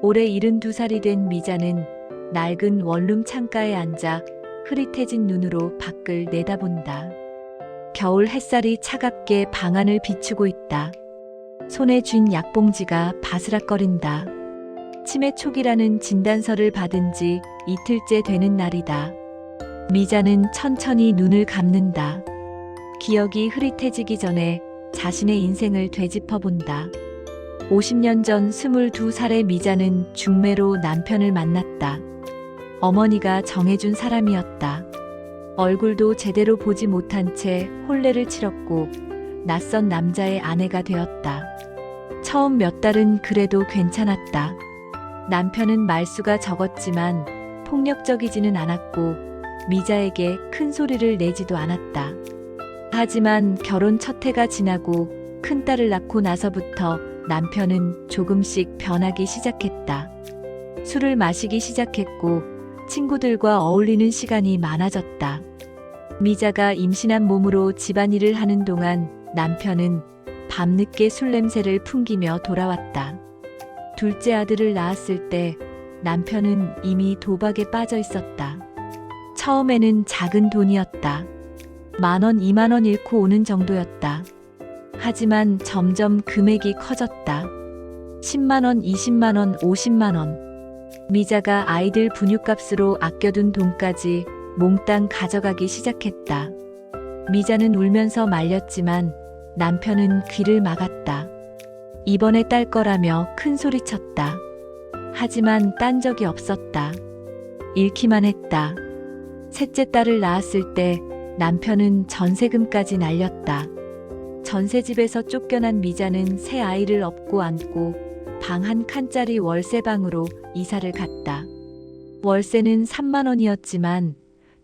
올해 72살이 된 미자는 낡은 원룸 창가에 앉아 흐릿해진 눈으로 밖을 내다본다. 겨울 햇살이 차갑게 방 안을 비추고 있다. 손에 쥔 약봉지가 바스락거린다. 치매 초기라는 진단서를 받은 지 이틀째 되는 날이다. 미자는 천천히 눈을 감는다. 기억이 흐릿해지기 전에 자신의 인생을 되짚어본다. 50년 전 22살의 미자는 중매로 남편을 만났다. 어머니가 정해준 사람이었다. 얼굴도 제대로 보지 못한 채 혼례를 치렀고 낯선 남자의 아내가 되었다. 처음 몇 달은 그래도 괜찮았다. 남편은 말수가 적었지만 폭력적이지는 않았고 미자에게 큰 소리를 내지도 않았다. 하지만 결혼 첫 해가 지나고 큰딸을 낳고 나서부터 남편은 조금씩 변하기 시작했다. 술을 마시기 시작했고 친구들과 어울리는 시간이 많아졌다. 미자가 임신한 몸으로 집안일을 하는 동안 남편은 밤늦게 술 냄새를 풍기며 돌아왔다. 둘째 아들을 낳았을 때 남편은 이미 도박에 빠져 있었다. 처음에는 작은 돈이었다. 10,000원, 20,000원 잃고 오는 정도였다. 하지만 점점 금액이 커졌다. 10만원, 20만원, 50만원. 미자가 아이들 분유값으로 아껴둔 돈까지 몽땅 가져가기 시작했다. 미자는 울면서 말렸지만 남편은 귀를 막았다. 이번에 딸 거라며 큰 소리쳤다. 하지만 딴 적이 없었다. 잃기만 했다. 셋째 딸을 낳았을 때 남편은 전세금까지 날렸다. 전세집에서 쫓겨난 미자는 새 아이를 업고 안고 방 한 칸짜리 월세방으로 이사를 갔다. 월세는 3만원이었지만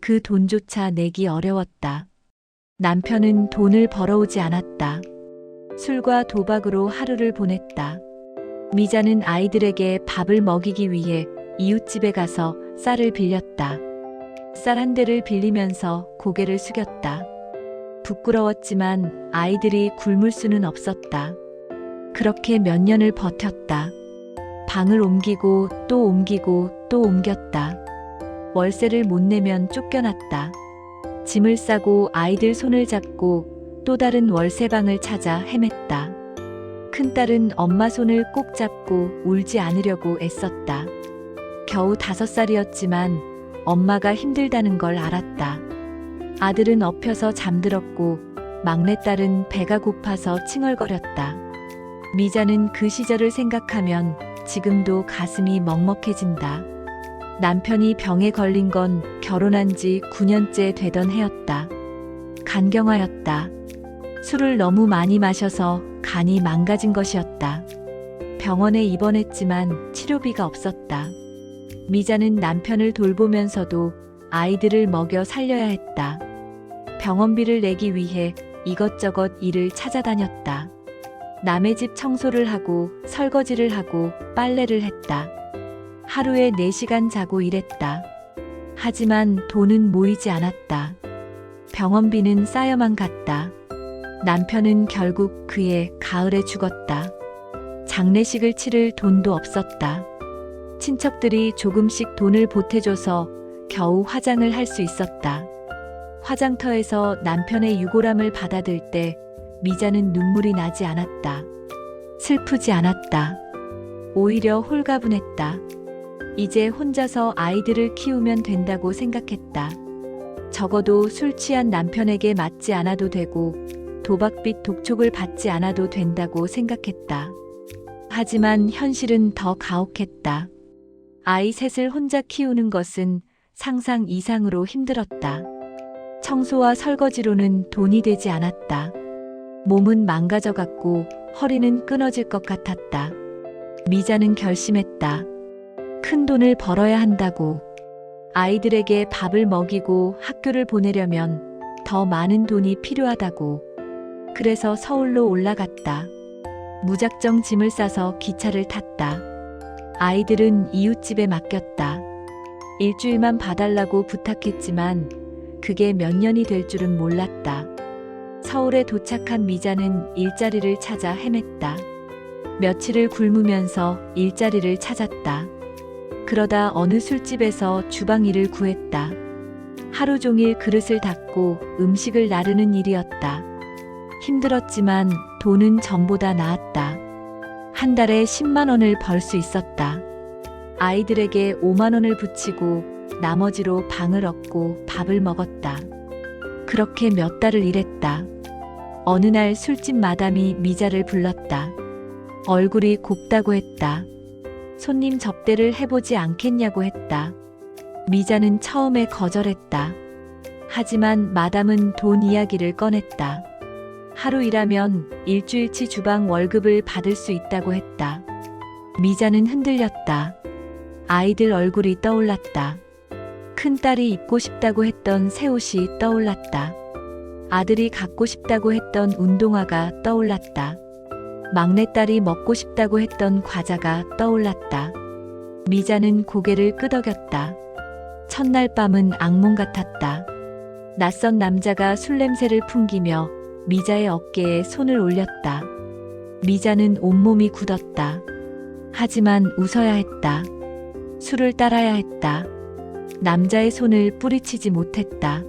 그 돈조차 내기 어려웠다. 남편은 돈을 벌어오지 않았다. 술과 도박으로 하루를 보냈다. 미자는 아이들에게 밥을 먹이기 위해 이웃집에 가서 쌀을 빌렸다. 쌀 한 대를 빌리면서 고개를 숙였다. 부끄러웠지만 아이들이 굶을 수는 없었다. 그렇게 몇 년을 버텼다. 방을 옮기고 또 옮기고 또 옮겼다. 월세를 못 내면 쫓겨났다. 짐을 싸고 아이들 손을 잡고 또 다른 월세방을 찾아 헤맸다. 큰딸은 엄마 손을 꼭 잡고 울지 않으려고 애썼다. 겨우 5살이었지만 엄마가 힘들다는 걸 알았다. 아들은 엎혀서 잠들었고 막내딸은 배가 고파서 칭얼거렸다. 미자는 그 시절을 생각하면 지금도 가슴이 먹먹해진다. 남편이 병에 걸린 건 결혼한 지 9년째 되던 해였다. 간경화였다. 술을 너무 많이 마셔서 간이 망가진 것이었다. 병원에 입원했지만 치료비가 없었다. 미자는 남편을 돌보면서도 아이들을 먹여 살려야 했다. 병원비를 내기 위해 이것저것 일을 찾아다녔다. 남의 집 청소를 하고 설거지를 하고 빨래를 했다. 하루에 4시간 자고 일했다. 하지만 돈은 모이지 않았다. 병원비는 쌓여만 갔다. 남편은 결국 그해 가을에 죽었다. 장례식을 치를 돈도 없었다. 친척들이 조금씩 돈을 보태줘서 겨우 화장을 할 수 있었다. 화장터에서 남편의 유골함을 받아들 때 미자는 눈물이 나지 않았다. 슬프지 않았다. 오히려 홀가분했다. 이제 혼자서 아이들을 키우면 된다고 생각했다. 적어도 술 취한 남편에게 맞지 않아도 되고 도박빚 독촉을 받지 않아도 된다고 생각했다. 하지만 현실은 더 가혹했다. 아이 셋을 혼자 키우는 것은 상상 이상으로 힘들었다. 청소와 설거지로는 돈이 되지 않았다. 몸은 망가져갔고 허리는 끊어질 것 같았다. 미자는 결심했다. 큰 돈을 벌어야 한다고. 아이들에게 밥을 먹이고 학교를 보내려면 더 많은 돈이 필요하다고. 그래서 서울로 올라갔다. 무작정 짐을 싸서 기차를 탔다. 아이들은 이웃집에 맡겼다. 일주일만 봐달라고 부탁했지만 그게 몇 년이 될 줄은 몰랐다. 서울에 도착한 미자는 일자리를 찾아 헤맸다. 며칠을 굶으면서 일자리를 찾았다. 그러다 어느 술집에서 주방 일을 구했다. 하루 종일 그릇을 닦고 음식을 나르는 일이었다. 힘들었지만 돈은 전보다 나았다. 한 달에 10만 원을 벌 수 있었다. 아이들에게 5만 원을 붙이고 나머지로 방을 얻고 밥을 먹었다. 그렇게 몇 달을 일했다. 어느 날 술집 마담이 미자를 불렀다. 얼굴이 곱다고 했다. 손님 접대를 해보지 않겠냐고 했다. 미자는 처음에 거절했다. 하지만 마담은 돈 이야기를 꺼냈다. 하루 일하면 일주일치 주방 월급을 받을 수 있다고 했다. 미자는 흔들렸다. 아이들 얼굴이 떠올랐다. 큰딸이 입고 싶다고 했던 새 옷이 떠올랐다. 아들이 갖고 싶다고 했던 운동화가 떠올랐다. 막내딸이 먹고 싶다고 했던 과자가 떠올랐다. 미자는 고개를 끄덕였다. 첫날 밤은 악몽 같았다. 낯선 남자가 술 냄새를 풍기며 미자의 어깨에 손을 올렸다. 미자는 온몸이 굳었다. 하지만 웃어야 했다. 술을 따라야 했다. 남자의 손을 뿌리치지 못했다.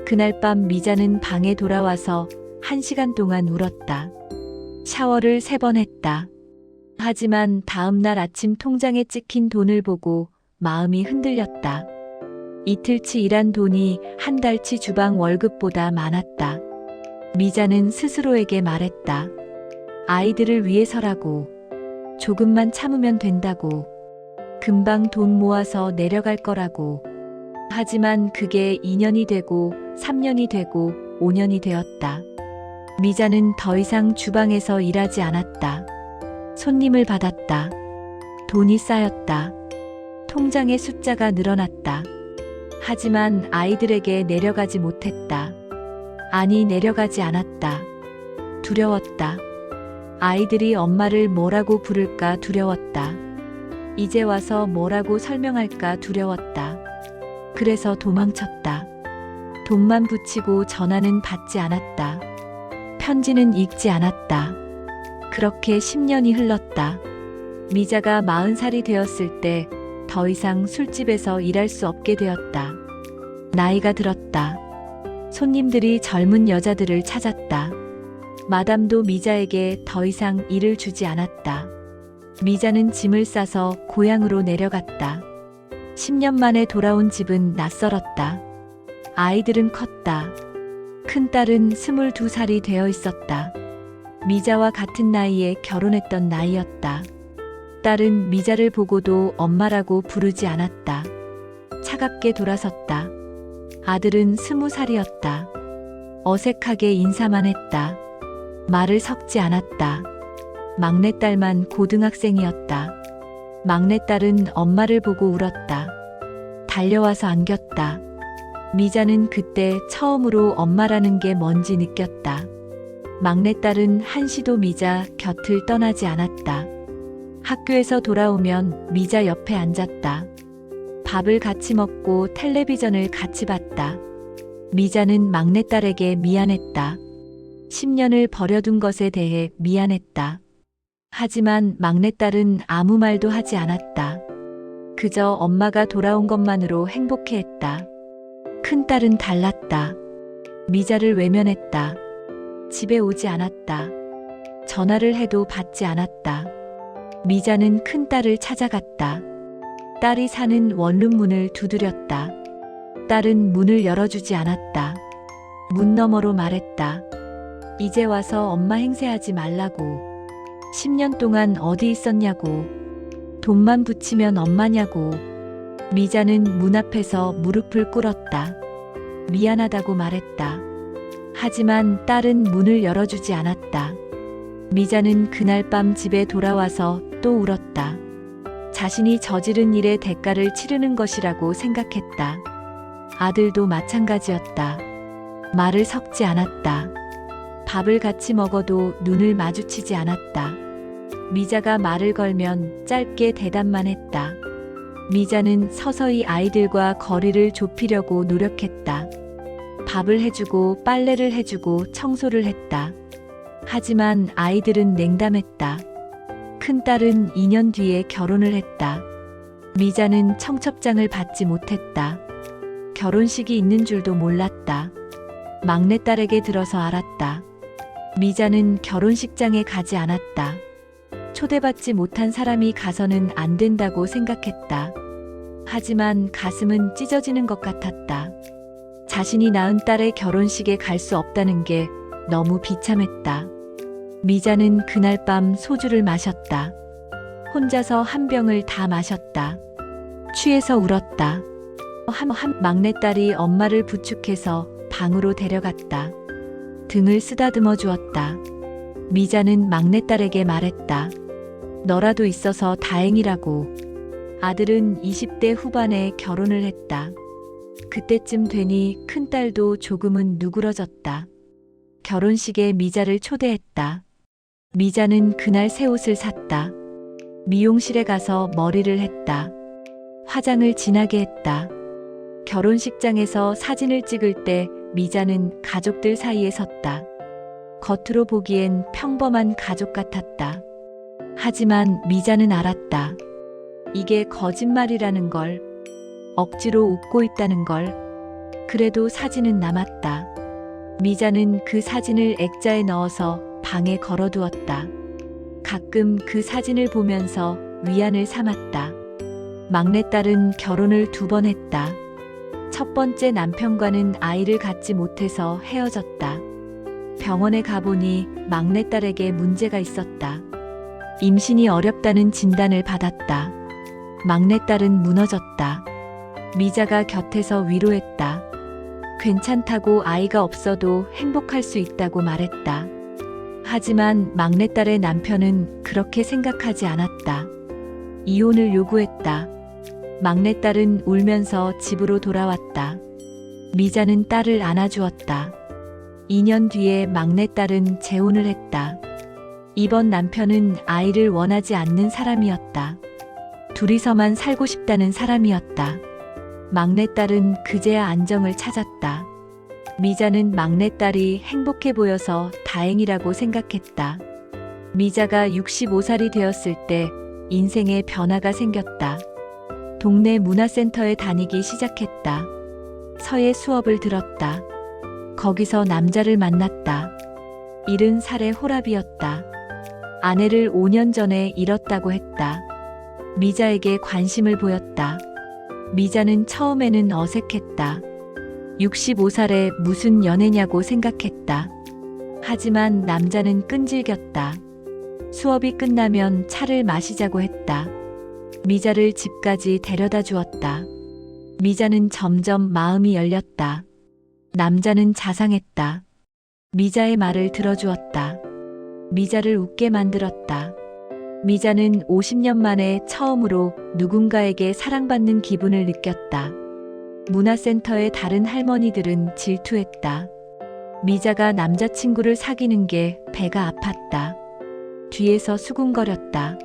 그날 밤 미자는 방에 돌아와서 1시간 동안 울었다. 샤워를 3번 했다. 하지만 다음 날 아침 통장에 찍힌 돈을 보고 마음이 흔들렸다. 이틀치 일한 돈이 한 달치 주방 월급보다 많았다. 미자는 스스로에게 말했다. 아이들을 위해서라고. 조금만 참으면 된다고. 금방 돈 모아서 내려갈 거라고. 하지만 그게 2년이 되고 3년이 되고 5년이 되었다. 미자는 더 이상 주방에서 일하지 않았다. 손님을 받았다. 돈이 쌓였다. 통장의 숫자가 늘어났다. 하지만 아이들에게 내려가지 못했다. 아니, 내려가지 않았다. 두려웠다. 아이들이 엄마를 뭐라고 부를까 두려웠다. 이제 와서 뭐라고 설명할까 두려웠다. 그래서 도망쳤다. 돈만 붙이고 전화는 받지 않았다. 편지는 읽지 않았다. 그렇게 10년이 흘렀다. 미자가 40살이 되었을 때 더 이상 술집에서 일할 수 없게 되었다. 나이가 들었다. 손님들이 젊은 여자들을 찾았다. 마담도 미자에게 더 이상 일을 주지 않았다. 미자는 짐을 싸서 고향으로 내려갔다. 10년 만에 돌아온 집은 낯설었다. 아이들은 컸다. 큰딸은 22살이 되어 있었다. 미자와 같은 나이에 결혼했던 나이였다. 딸은 미자를 보고도 엄마라고 부르지 않았다. 차갑게 돌아섰다. 아들은 20살이었다. 어색하게 인사만 했다. 말을 섞지 않았다. 막내딸만 고등학생이었다. 막내딸은 엄마를 보고 울었다. 달려와서 안겼다. 미자는 그때 처음으로 엄마라는 게 뭔지 느꼈다. 막내딸은 한시도 미자 곁을 떠나지 않았다. 학교에서 돌아오면 미자 옆에 앉았다. 밥을 같이 먹고 텔레비전을 같이 봤다. 미자는 막내딸에게 미안했다. 10년을 버려둔 것에 대해 미안했다. 하지만 막내딸은 아무 말도 하지 않았다. 그저 엄마가 돌아온 것만으로 행복해했다. 큰딸은 달랐다. 미자를 외면했다. 집에 오지 않았다. 전화를 해도 받지 않았다. 미자는 큰딸을 찾아갔다. 딸이 사는 원룸 문을 두드렸다. 딸은 문을 열어주지 않았다. 문 너머로 말했다. 이제 와서 엄마 행세하지 말라고. 10년 동안 어디 있었냐고. 돈만 붙이면 엄마냐고. 미자는 문 앞에서 무릎을 꿇었다. 미안하다고 말했다. 하지만 딸은 문을 열어주지 않았다. 미자는 그날 밤 집에 돌아와서 또 울었다. 자신이 저지른 일의 대가를 치르는 것이라고 생각했다. 아들도 마찬가지였다. 말을 섞지 않았다. 밥을 같이 먹어도 눈을 마주치지 않았다. 미자가 말을 걸면 짧게 대답만 했다. 미자는 서서히 아이들과 거리를 좁히려고 노력했다. 밥을 해주고 빨래를 해주고 청소를 했다. 하지만 아이들은 냉담했다. 큰딸은 2년 뒤에 결혼을 했다. 미자는 청첩장을 받지 못했다. 결혼식이 있는 줄도 몰랐다. 막내딸에게 들어서 알았다. 미자는 결혼식장에 가지 않았다. 초대받지 못한 사람이 가서는 안 된다고 생각했다. 하지만 가슴은 찢어지는 것 같았다. 자신이 낳은 딸의 결혼식에 갈 수 없다는 게 너무 비참했다. 미자는 그날 밤 소주를 마셨다. 혼자서 한 병을 다 마셨다. 취해서 울었다. 막내딸이 엄마를 부축해서 방으로 데려갔다. 등을 쓰다듬어 주었다. 미자는 막내딸에게 말했다. 너라도 있어서 다행이라고. 아들은 20대 후반에 결혼을 했다. 그때쯤 되니 큰딸도 조금은 누그러졌다. 결혼식에 미자를 초대했다. 미자는 그날 새 옷을 샀다. 미용실에 가서 머리를 했다. 화장을 진하게 했다. 결혼식장에서 사진을 찍을 때 미자는 가족들 사이에 섰다. 겉으로 보기엔 평범한 가족 같았다. 하지만 미자는 알았다. 이게 거짓말이라는 걸, 억지로 웃고 있다는 걸. 그래도 사진은 남았다. 미자는 그 사진을 액자에 넣어서 방에 걸어두었다. 가끔 그 사진을 보면서 위안을 삼았다. 막내딸은 결혼을 2번 했다. 첫 번째 남편과는 아이를 갖지 못해서 헤어졌다. 병원에 가보니 막내딸에게 문제가 있었다. 임신이 어렵다는 진단을 받았다. 막내딸은 무너졌다. 미자가 곁에서 위로했다. 괜찮다고, 아이가 없어도 행복할 수 있다고 말했다. 하지만 막내딸의 남편은 그렇게 생각하지 않았다. 이혼을 요구했다. 막내딸은 울면서 집으로 돌아왔다. 미자는 딸을 안아주었다. 2년 뒤에 막내딸은 재혼을 했다. 이번 남편은 아이를 원하지 않는 사람이었다. 둘이서만 살고 싶다는 사람이었다. 막내딸은 그제야 안정을 찾았다. 미자는 막내딸이 행복해 보여서 다행이라고 생각했다. 미자가 65살이 되었을 때 인생에 변화가 생겼다. 동네 문화센터에 다니기 시작했다. 서예 수업을 들었다. 거기서 남자를 만났다. 70살의 호랍이었다. 아내를 5년 전에 잃었다고 했다. 미자에게 관심을 보였다. 미자는 처음에는 어색했다. 65살에 무슨 연애냐고 생각했다. 하지만 남자는 끈질겼다. 수업이 끝나면 차를 마시자고 했다. 미자를 집까지 데려다 주었다. 미자는 점점 마음이 열렸다. 남자는 자상했다. 미자의 말을 들어주었다. 미자를 웃게 만들었다. 미자는 50년 만에 처음으로 누군가에게 사랑받는 기분을 느꼈다. 문화센터의 다른 할머니들은 질투했다. 미자가 남자친구를 사귀는 게 배가 아팠다. 뒤에서 수군거렸다.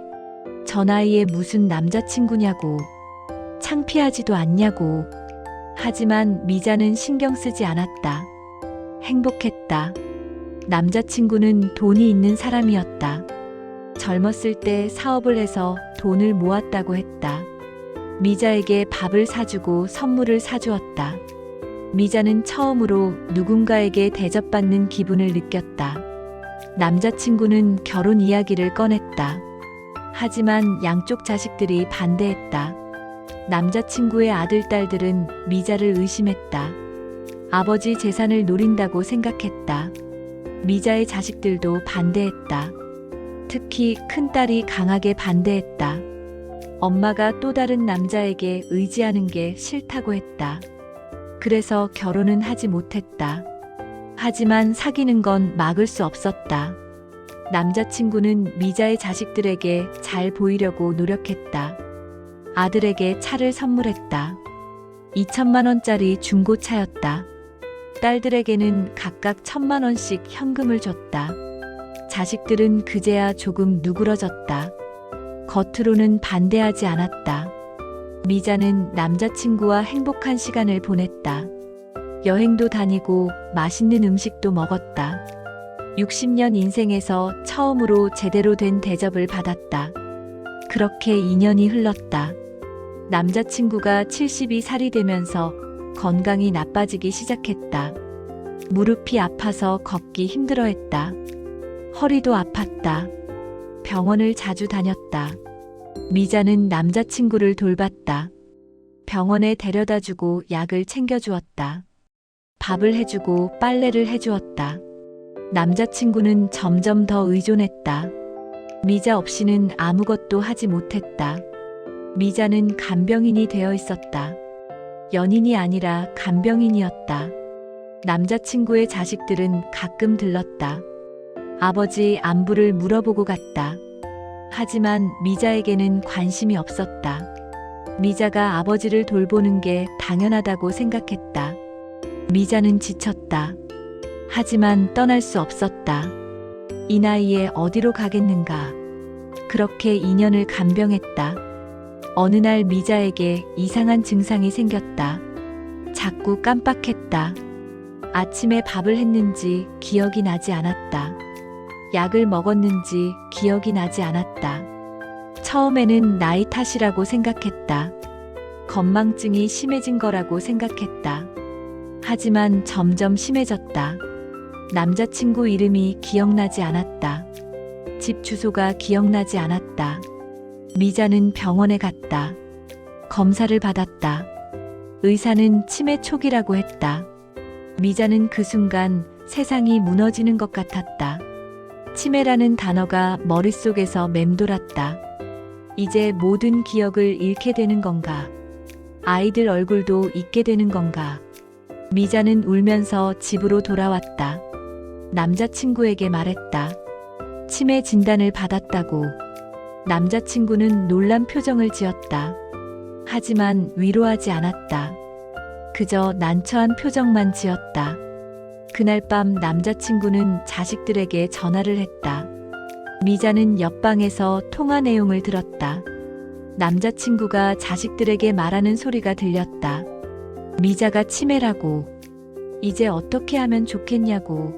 저 나이에 무슨 남자친구냐고. 창피하지도 않냐고. 하지만 미자는 신경 쓰지 않았다. 행복했다. 남자친구는 돈이 있는 사람이었다. 젊었을 때 사업을 해서 돈을 모았다고 했다. 미자에게 밥을 사주고 선물을 사주었다. 미자는 처음으로 누군가에게 대접받는 기분을 느꼈다. 남자친구는 결혼 이야기를 꺼냈다. 하지만 양쪽 자식들이 반대했다. 남자친구의 아들, 딸들은 미자를 의심했다. 아버지 재산을 노린다고 생각했다. 미자의 자식들도 반대했다. 특히 큰딸이 강하게 반대했다. 엄마가 또 다른 남자에게 의지하는 게 싫다고 했다. 그래서 결혼은 하지 못했다. 하지만 사귀는 건 막을 수 없었다. 남자친구는 미자의 자식들에게 잘 보이려고 노력했다. 아들에게 차를 선물했다. 2천만 원짜리 중고차였다. 딸들에게는 각각 1,000만 원씩 현금을 줬다. 자식들은 그제야 조금 누그러졌다. 겉으로는 반대하지 않았다. 미자는 남자친구와 행복한 시간을 보냈다. 여행도 다니고 맛있는 음식도 먹었다. 60년 인생에서 처음으로 제대로 된 대접을 받았다. 그렇게 2년이 흘렀다. 남자친구가 72살이 되면서 건강이 나빠지기 시작했다. 무릎이 아파서 걷기 힘들어했다. 허리도 아팠다. 병원을 자주 다녔다. 미자는 남자친구를 돌봤다. 병원에 데려다주고 약을 챙겨주었다. 밥을 해주고 빨래를 해주었다. 남자친구는 점점 더 의존했다. 미자 없이는 아무것도 하지 못했다. 미자는 간병인이 되어 있었다. 연인이 아니라 간병인이었다. 남자친구의 자식들은 가끔 들렀다. 아버지 안부를 물어보고 갔다. 하지만 미자에게는 관심이 없었다. 미자가 아버지를 돌보는 게 당연하다고 생각했다. 미자는 지쳤다. 하지만 떠날 수 없었다. 이 나이에 어디로 가겠는가. 그렇게 2년을 간병했다. 어느 날 미자에게 이상한 증상이 생겼다. 자꾸 깜빡했다. 아침에 밥을 했는지 기억이 나지 않았다. 약을 먹었는지 기억이 나지 않았다. 처음에는 나이 탓이라고 생각했다. 건망증이 심해진 거라고 생각했다. 하지만 점점 심해졌다. 남자친구 이름이 기억나지 않았다. 집 주소가 기억나지 않았다. 미자는 병원에 갔다. 검사를 받았다. 의사는 치매 초기라고 했다. 미자는 그 순간 세상이 무너지는 것 같았다. 치매라는 단어가 머릿속에서 맴돌았다. 이제 모든 기억을 잃게 되는 건가? 아이들 얼굴도 잊게 되는 건가? 미자는 울면서 집으로 돌아왔다. 남자친구에게 말했다. 치매 진단을 받았다고. 남자친구는 놀란 표정을 지었다. 하지만 위로하지 않았다. 그저 난처한 표정만 지었다. 그날 밤 남자친구는 자식들에게 전화를 했다. 미자는 옆방에서 통화 내용을 들었다. 남자친구가 자식들에게 말하는 소리가 들렸다. 미자가 치매라고. 이제 어떻게 하면 좋겠냐고.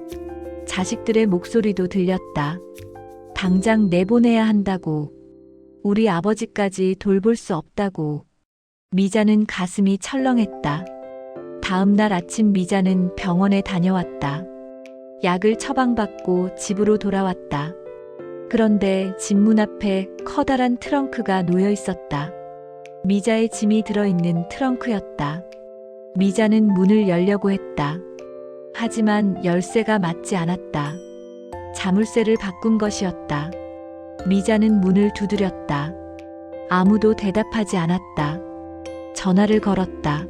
자식들의 목소리도 들렸다. 당장 내보내야 한다고. 우리 아버지까지 돌볼 수 없다고. 미자는 가슴이 철렁했다. 다음 날 아침 미자는 병원에 다녀왔다. 약을 처방받고 집으로 돌아왔다. 그런데 집 문 앞에 커다란 트렁크가 놓여 있었다. 미자의 짐이 들어있는 트렁크였다. 미자는 문을 열려고 했다. 하지만 열쇠가 맞지 않았다. 자물쇠를 바꾼 것이었다. 미자는 문을 두드렸다. 아무도 대답하지 않았다. 전화를 걸었다.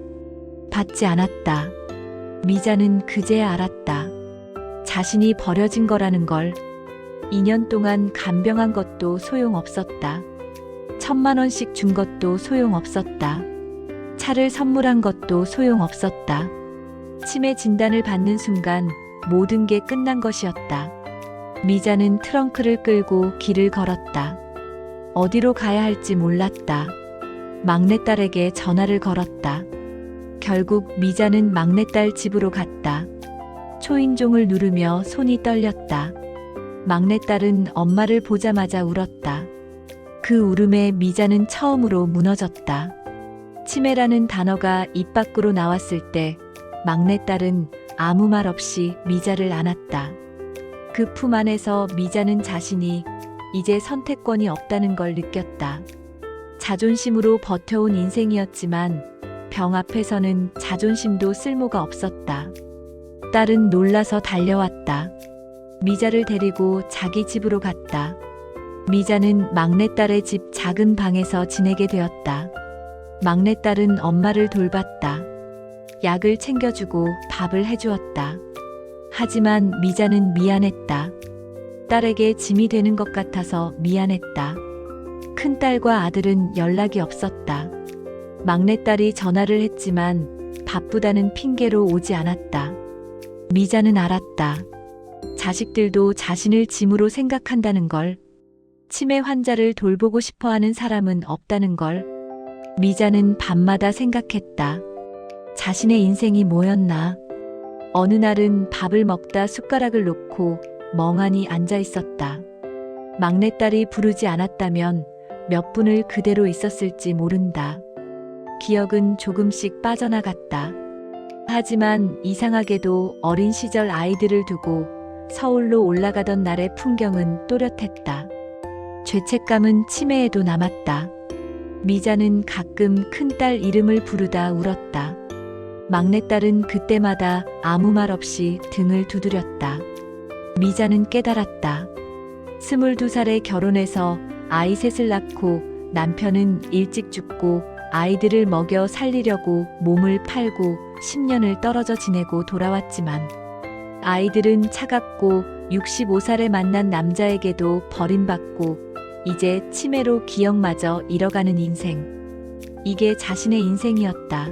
받지 않았다. 미자는 그제야 알았다. 자신이 버려진 거라는 걸. 2년 동안 간병한 것도 소용없었다. 1,000만 원씩 준 것도 소용없었다. 차를 선물한 것도 소용없었다. 치매 진단을 받는 순간 모든 게 끝난 것이었다. 미자는 트렁크를 끌고 길을 걸었다. 어디로 가야 할지 몰랐다. 막내딸에게 전화를 걸었다. 결국 미자는 막내딸 집으로 갔다. 초인종을 누르며 손이 떨렸다. 막내딸은 엄마를 보자마자 울었다. 그 울음에 미자는 처음으로 무너졌다. 치매라는 단어가 입 밖으로 나왔을 때 막내딸은 아무 말 없이 미자를 안았다. 그 품 안에서 미자는 자신이 이제 선택권이 없다는 걸 느꼈다. 자존심으로 버텨온 인생이었지만 병 앞에서는 자존심도 쓸모가 없었다. 딸은 놀라서 달려왔다. 미자를 데리고 자기 집으로 갔다. 미자는 막내딸의 집 작은 방에서 지내게 되었다. 막내딸은 엄마를 돌봤다. 약을 챙겨주고 밥을 해주었다. 하지만 미자는 미안했다. 딸에게 짐이 되는 것 같아서 미안했다. 큰딸과 아들은 연락이 없었다. 막내딸이 전화를 했지만 바쁘다는 핑계로 오지 않았다. 미자는 알았다. 자식들도 자신을 짐으로 생각한다는 걸. 치매 환자를 돌보고 싶어 하는 사람은 없다는 걸. 미자는 밤마다 생각했다. 자신의 인생이 뭐였나? 어느 날은 밥을 먹다 숟가락을 놓고 멍하니 앉아 있었다. 막내딸이 부르지 않았다면 몇 분을 그대로 있었을지 모른다. 기억은 조금씩 빠져나갔다. 하지만 이상하게도 어린 시절 아이들을 두고 서울로 올라가던 날의 풍경은 또렷했다. 죄책감은 치매에도 남았다. 미자는 가끔 큰딸 이름을 부르다 울었다. 막내딸은 그때마다 아무 말 없이 등을 두드렸다. 미자는 깨달았다. 22살에 결혼해서 아이 셋을 낳고 남편은 일찍 죽고 아이들을 먹여 살리려고 몸을 팔고 10년을 떨어져 지내고 돌아왔지만 아이들은 차갑고 65살에 만난 남자에게도 버림받고 이제 치매로 기억마저 잃어가는 인생. 이게 자신의 인생이었다.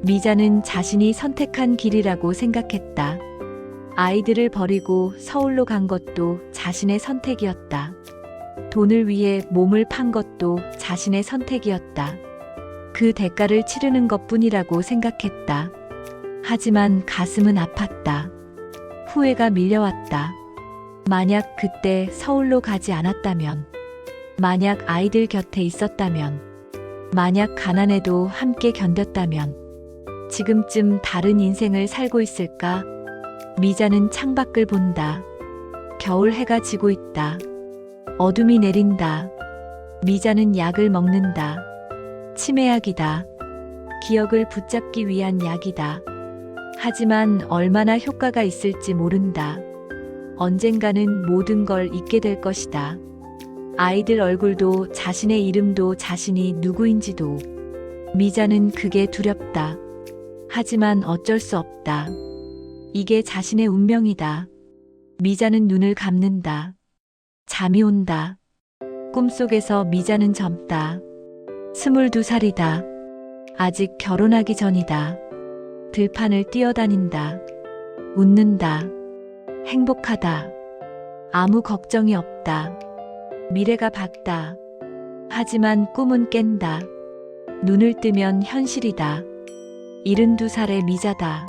미자는 자신이 선택한 길이라고 생각했다. 아이들을 버리고 서울로 간 것도 자신의 선택이었다. 돈을 위해 몸을 판 것도 자신의 선택이었다. 그 대가를 치르는 것뿐이라고 생각했다. 하지만 가슴은 아팠다. 후회가 밀려왔다. 만약 그때 서울로 가지 않았다면, 만약 아이들 곁에 있었다면, 만약 가난해도 함께 견뎠다면, 지금쯤 다른 인생을 살고 있을까? 미자는 창밖을 본다. 겨울 해가 지고 있다. 어둠이 내린다. 미자는 약을 먹는다. 치매약이다. 기억을 붙잡기 위한 약이다. 하지만 얼마나 효과가 있을지 모른다. 언젠가는 모든 걸 잊게 될 것이다. 아이들 얼굴도 자신의 이름도 자신이 누구인지도. 미자는 그게 두렵다. 하지만 어쩔 수 없다. 이게 자신의 운명이다. 미자는 눈을 감는다. 잠이 온다. 꿈속에서 미자는 젊다. 22살이다. 아직 결혼하기 전이다. 들판을 뛰어다닌다. 웃는다. 행복하다. 아무 걱정이 없다. 미래가 밝다. 하지만 꿈은 깬다. 눈을 뜨면 현실이다. 72살의 미자다.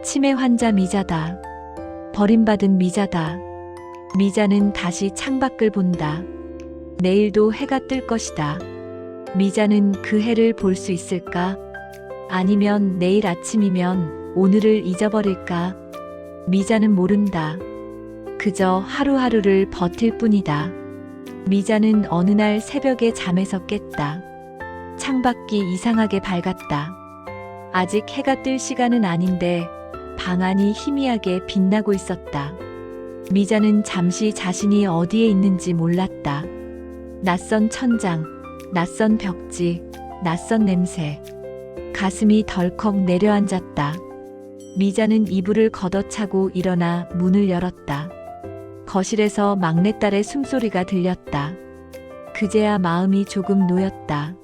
치매 환자 미자다. 버림받은 미자다. 미자는 다시 창밖을 본다. 내일도 해가 뜰 것이다. 미자는 그 해를 볼 수 있을까? 아니면 내일 아침이면 오늘을 잊어버릴까? 미자는 모른다. 그저 하루하루를 버틸 뿐이다. 미자는 어느 날 새벽에 잠에서 깼다. 창밖이 이상하게 밝았다. 아직 해가 뜰 시간은 아닌데 방 안이 희미하게 빛나고 있었다. 미자는 잠시 자신이 어디에 있는지 몰랐다. 낯선 천장, 낯선 벽지, 낯선 냄새. 가슴이 덜컥 내려앉았다. 미자는 이불을 걷어차고 일어나 문을 열었다. 거실에서 막내딸의 숨소리가 들렸다. 그제야 마음이 조금 놓였다.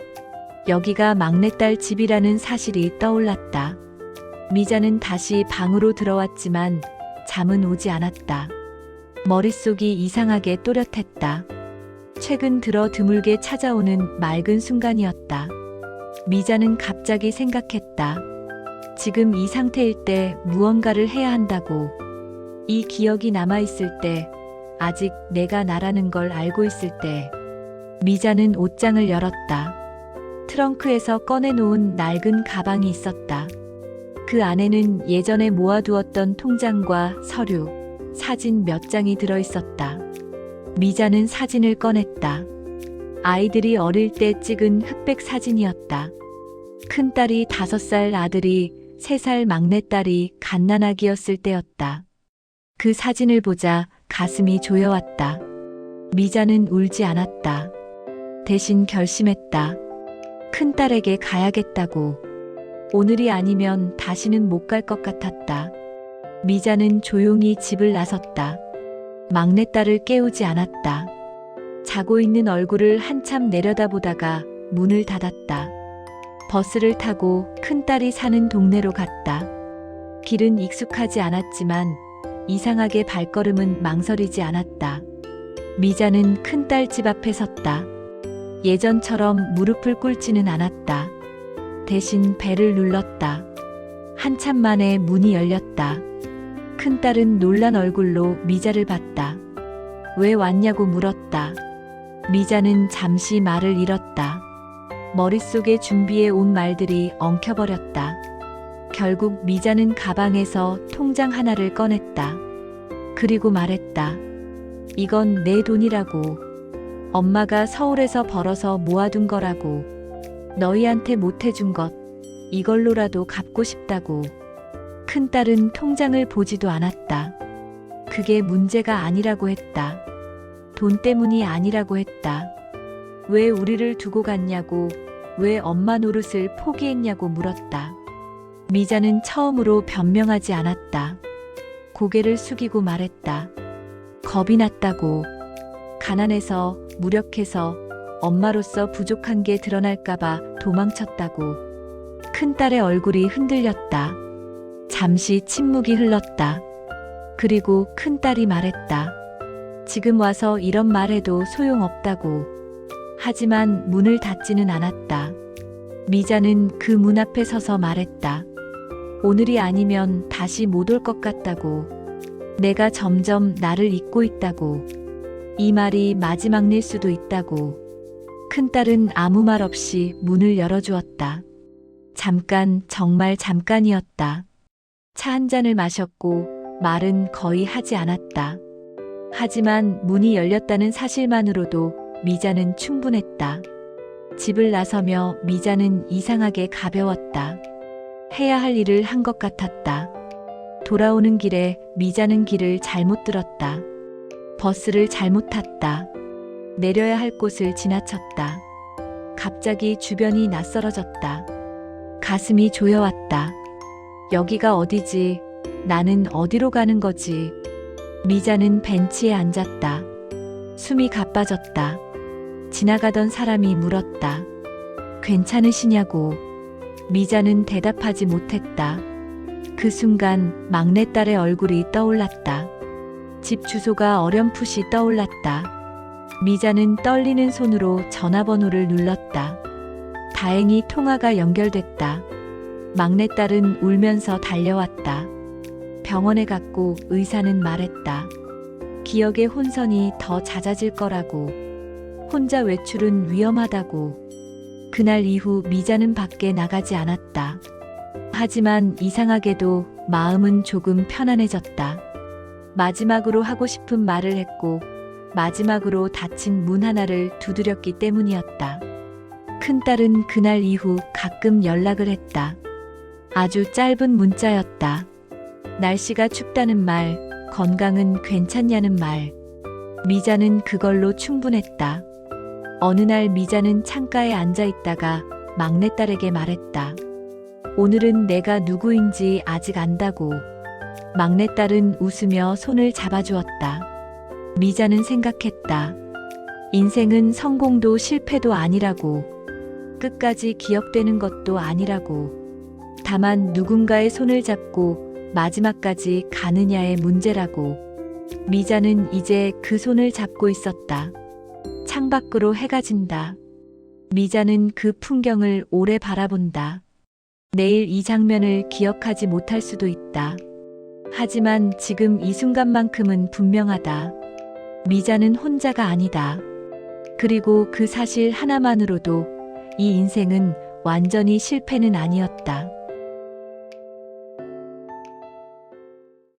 여기가 막내딸 집이라는 사실이 떠올랐다. 미자는 다시 방으로 들어왔지만 잠은 오지 않았다. 머릿속이 이상하게 또렷했다. 최근 들어 드물게 찾아오는 맑은 순간이었다. 미자는 갑자기 생각했다. 지금 이 상태일 때 무언가를 해야 한다고. 이 기억이 남아있을 때, 아직 내가 나라는 걸 알고 있을 때. 미자는 옷장을 열었다. 트렁크에서 꺼내놓은 낡은 가방이 있었다. 그 안에는 예전에 모아두었던 통장과 서류, 사진 몇 장이 들어있었다. 미자는 사진을 꺼냈다. 아이들이 어릴 때 찍은 흑백 사진이었다. 큰딸이 5살, 아들이 3살, 막내딸이 갓난아기였을 때였다. 그 사진을 보자 가슴이 조여왔다. 미자는 울지 않았다. 대신 결심했다. 큰딸에게 가야겠다고. 오늘이 아니면 다시는 못 갈 것 같았다. 미자는 조용히 집을 나섰다. 막내딸을 깨우지 않았다. 자고 있는 얼굴을 한참 내려다보다가 문을 닫았다. 버스를 타고 큰딸이 사는 동네로 갔다. 길은 익숙하지 않았지만 이상하게 발걸음은 망설이지 않았다. 미자는 큰딸 집 앞에 섰다. 예전처럼 무릎을 꿇지는 않았다. 대신 벨을 눌렀다. 한참 만에 문이 열렸다. 큰딸은 놀란 얼굴로 미자를 봤다. 왜 왔냐고 물었다. 미자는 잠시 말을 잃었다. 머릿속에 준비해 온 말들이 엉켜버렸다. 결국 미자는 가방에서 통장 하나를 꺼냈다. 그리고 말했다. 이건 내 돈이라고. 엄마가 서울에서 벌어서 모아둔 거라고. 너희한테 못해준 것 이걸로라도 갚고 싶다고. 큰딸은 통장을 보지도 않았다. 그게 문제가 아니라고 했다. 돈 때문이 아니라고 했다. 왜 우리를 두고 갔냐고, 왜 엄마 노릇을 포기했냐고 물었다. 미자는 처음으로 변명하지 않았다. 고개를 숙이고 말했다. 겁이 났다고. 가난해서, 무력해서, 엄마로서 부족한 게 드러날까봐 도망쳤다고. 큰딸의 얼굴이 흔들렸다. 잠시 침묵이 흘렀다. 그리고 큰딸이 말했다. 지금 와서 이런 말해도 소용없다고. 하지만 문을 닫지는 않았다. 미자는 그 문 앞에 서서 말했다. 오늘이 아니면 다시 못 올 것 같다고. 내가 점점 나를 잊고 있다고. 이 말이 마지막일 수도 있다고. 큰딸은 아무 말 없이 문을 열어주었다. 잠깐, 정말 잠깐이었다. 차 한 잔을 마셨고 말은 거의 하지 않았다. 하지만 문이 열렸다는 사실만으로도 미자는 충분했다. 집을 나서며 미자는 이상하게 가벼웠다. 해야 할 일을 한 것 같았다. 돌아오는 길에 미자는 길을 잘못 들었다. 버스를 잘못 탔다. 내려야 할 곳을 지나쳤다. 갑자기 주변이 낯설어졌다. 가슴이 조여왔다. 여기가 어디지? 나는 어디로 가는 거지? 미자는 벤치에 앉았다. 숨이 가빠졌다. 지나가던 사람이 물었다. 괜찮으시냐고. 미자는 대답하지 못했다. 그 순간 막내딸의 얼굴이 떠올랐다. 집 주소가 어렴풋이 떠올랐다. 미자는 떨리는 손으로 전화번호를 눌렀다. 다행히 통화가 연결됐다. 막내딸은 울면서 달려왔다. 병원에 갔고 의사는 말했다. 기억의 혼선이 더 잦아질 거라고. 혼자 외출은 위험하다고. 그날 이후 미자는 밖에 나가지 않았다. 하지만 이상하게도 마음은 조금 편안해졌다. 마지막으로 하고 싶은 말을 했고 마지막으로 닫힌 문 하나를 두드렸기 때문이었다. 큰딸은 그날 이후 가끔 연락을 했다. 아주 짧은 문자였다. 날씨가 춥다는 말, 건강은 괜찮냐는 말. 미자는 그걸로 충분했다. 어느 날 미자는 창가에 앉아 있다가 막내딸에게 말했다. 오늘은 내가 누구인지 아직 안다고. 막내딸은 웃으며 손을 잡아주었다. 미자는 생각했다. 인생은 성공도 실패도 아니라고. 끝까지 기억되는 것도 아니라고. 다만 누군가의 손을 잡고 마지막까지 가느냐의 문제라고. 미자는 이제 그 손을 잡고 있었다. 창밖으로 해가 진다. 미자는 그 풍경을 오래 바라본다. 내일 이 장면을 기억하지 못할 수도 있다. 하지만 지금 이 순간만큼은 분명하다. 미자는 혼자가 아니다. 그리고 그 사실 하나만으로도 이 인생은 완전히 실패는 아니었다.